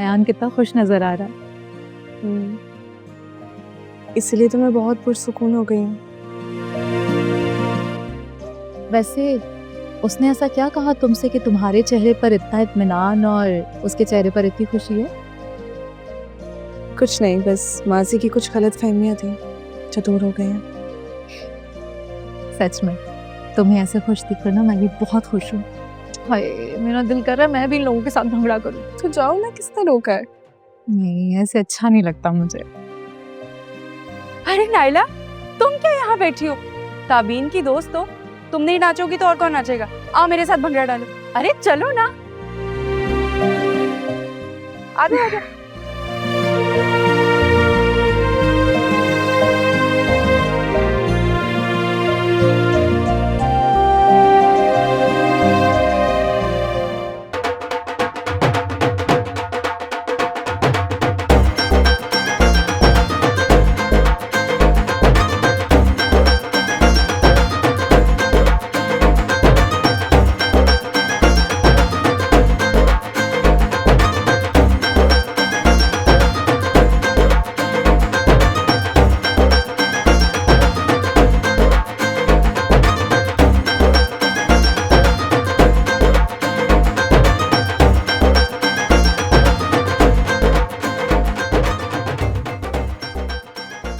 अयान कितना खुश नजर आ रहा है। इसलिए तो मैं बहुत पुरसुकून हो गई हूँ। वैसे उसने ऐसा क्या कहा तुमसे कि तुम्हारे चेहरे पर इतना इत्मीनान और उसके चेहरे पर इतनी खुशी है? कुछ नहीं, बस माजी की कुछ गलत फहमियाँ थी जो दूर हो गई हैं। सच में तुम्हें ऐसे खुश दिखकर ना मैं भी बहुत खुश हूँ। हाय मेरा दिल कर रहा है मैं भी इन लोगों के साथ भंगड़ा करूँ। तो जाओ ना, किसने रोका है? नहीं ऐसे अच्छा नहीं लगता मुझे। अरे नाइला, तुम क्या यहाँ बैठी हो? ताबीन की दोस्त हो, तुम नहीं नाचोगी तो और कौन नाचेगा? आओ मेरे साथ भंगड़ा डालो। अरे चलो ना, आजा आजा।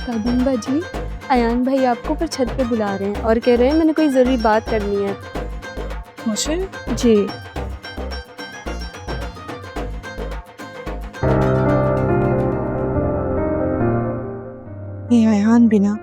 ताबीन बाजी, अयान भाई आपको पर छत पे बुला रहे हैं और कह रहे हैं मैंने कोई जरूरी बात करनी है। मुझे? जी। ये अयान बिना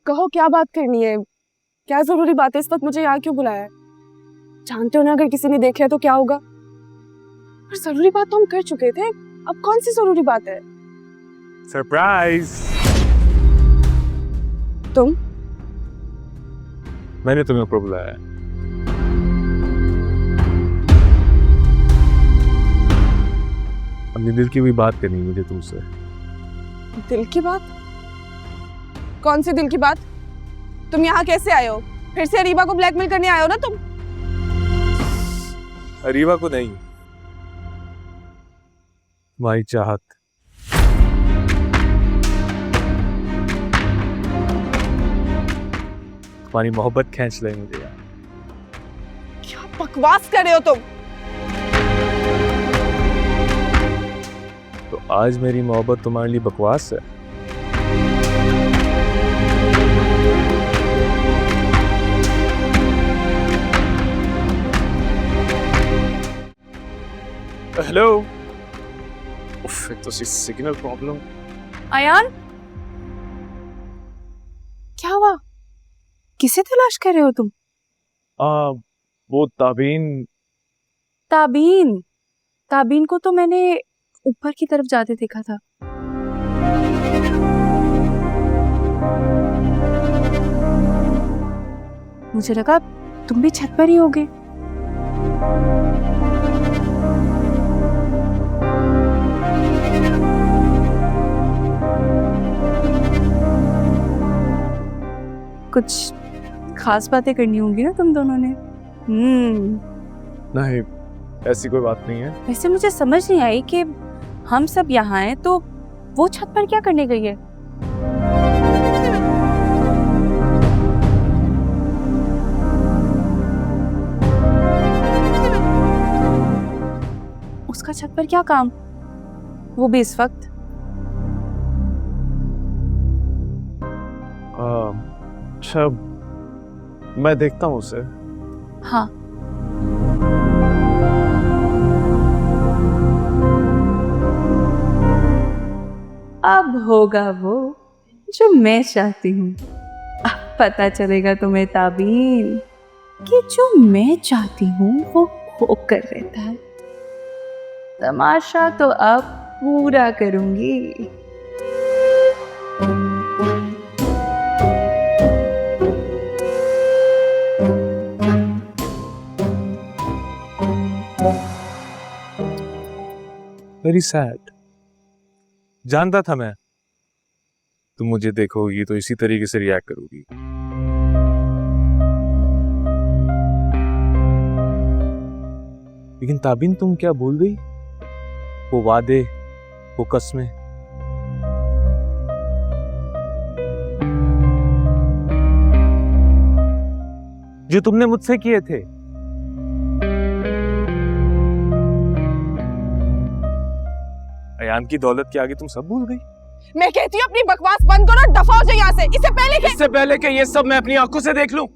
कहो क्या बात करनी है, क्या जरूरी बात है? इस वक्त मुझे यहाँ क्यों बुलाया है? जानते हो ना अगर किसी ने देख लिया तो क्या होगा? और जरूरी बात तो हम कर चुके थे, अब कौन सी जरूरी बात है? सरप्राइज! तुम? मैंने तुम्हें ऊपर बुलाया है। अपनी दिल की भी बात करनी है मुझे तुमसे। दिल की बात? कौन सी दिल की बात? तुम यहाँ कैसे आए हो? फिर से अरीबा को ब्लैकमेल करने आए हो ना तुम? अरीबा को नहीं, तुम्हारी चाहत। तुम्हारी मोहब्बत खींच ले मुझे यार। क्या बकवास कर रहे हो तुम? तो आज मेरी मोहब्बत तुम्हारे लिए बकवास है? हेलो। उफ, एक तो सिग्नल प्रॉब्लम। अयान, क्या हुआ? किसे तलाश कर रहे हो तुम? वो ताबीन। ताबीन? ताबीन को तो मैंने ऊपर की तरफ जाते देखा था। मुझे लगा तुम भी छत पर ही होगे। कुछ खास बातें करनी होंगी ना तुम दोनों ने? नहीं, ऐसी कोई बात नहीं है। वैसे मुझे समझ नहीं आई कि हम सब यहाँ हैं तो वो छत पर क्या करने गई है? उसका छत पर क्या काम, वो भी इस वक्त? अच्छा, मैं देखता हूँ उसे। हाँ। अब होगा वो जो मैं चाहती हूँ। अब पता चलेगा तुम्हें ताबीन कि जो मैं चाहती हूँ वो होकर रहता है। तमाशा तो अब पूरा करूंगी। Very sad. जानता था मैं तुम मुझे देखोगी तो इसी तरीके से रिएक्ट करोगी। लेकिन ताबिन तुम क्या भूल गई वो वादे, वो कस्में? जो तुमने मुझसे किए थे। अयान की दौलत के आगे तुम सब भूल गई। मैं कहती हूँ अपनी बकवास बंद करो और दफा हो जाए यहाँ से। इससे पहले कि ये सब मैं अपनी आंखों से देख लूं।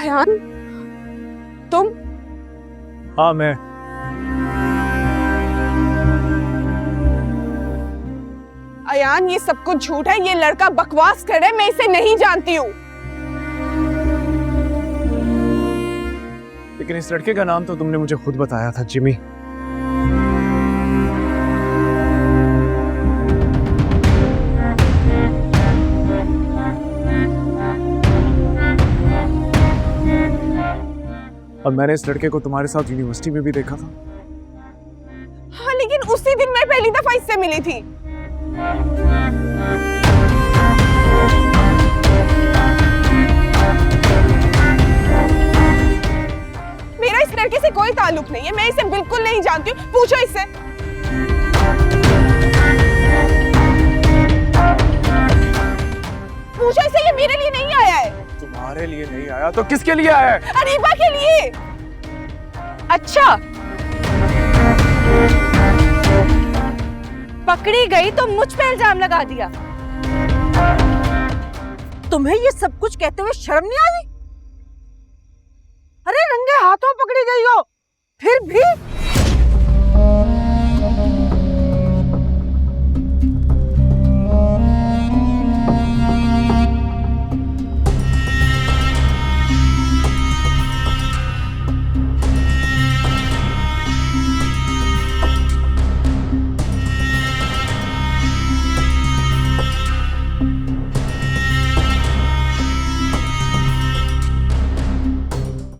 अयान, तुम? हाँ मैं। अयान, ये सब कुछ झूठ है। ये लड़का बकवास कर रहा है। मैं इसे नहीं जानती हूँ। लेकिन इस लड़के का नाम तो तुमने मुझे खुद बताया था, जिमी। और मैंने इस लड़के को तुम्हारे साथ यूनिवर्सिटी में भी देखा था। हाँ, लेकिन उसी दिन मैं पहली दफा इससे मिली थी। मेरा इस लड़के से कोई ताल्लुक नहीं है। मैं इसे बिल्कुल नहीं जानती हूँ। पूछो इससे। पूछो इसे, ये मेरे लिए नहीं आया है। तुम्हारे लिए नहीं आया तो किसके लिए आया है? अरीबा के लिए। अच्छा, पकड़ी गई तो मुझ पे इल्जाम लगा दिया। तुम्हें ये सब कुछ कहते हुए शर्म नहीं आ रही? अरे नंगे हाथों पकड़ी गई हो, फिर भी